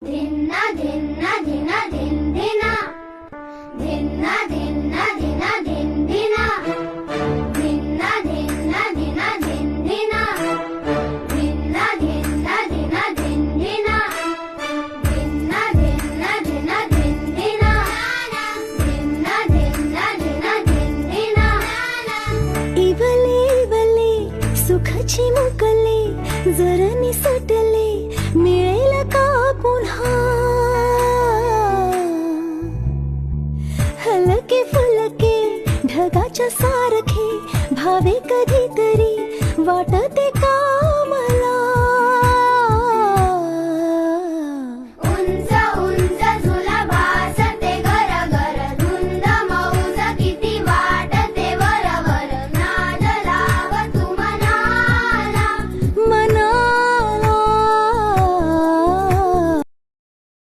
धिन्ना धिन्ना धिना धिन धिना धिन्ना धिन्ना धिना धिन धिना धिन्ना धिन्ना धिना धिन धिना धिन्ना धिन्ना धिना धिन धिना धिन्ना धिन्ना धिना धिन धिना धिन्ना धिन्ना धिना धिन धिना इवले इवले सुखाची मुकले जर निसटले मिळेल का पुन्हा हलके फुलके ढगाच्या सारखे भावे कधीतरी वाटते का